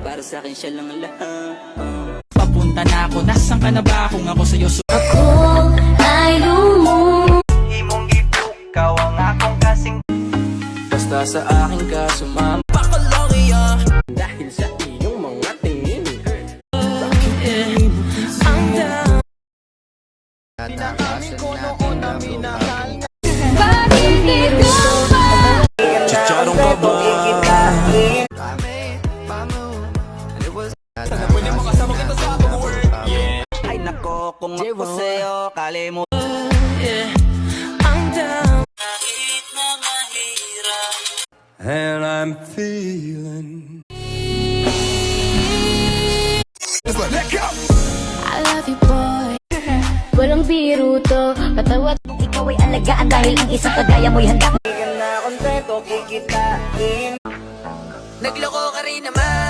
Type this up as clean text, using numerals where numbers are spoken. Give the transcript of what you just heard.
para sa akin siya lang lahat. Papunta na ako, nasan ka na ba kung ako sa'yo Ako ay Imong ipukaw ang akong kasing Basta sa akin ka sumama dahil sa iyong mga tingin. Pinakamin ko noon na minahal nga bakit ikaw ba? Chicharong ka ba? Ay nako kung ako sa'yo kalimutan And I'm feeling I love you boy. Walang biro to, patawat. Ikaw ay alagaan dahil ang isang kagaya mo'y handa. na kontento kikitain. Nagloko ka rin naman.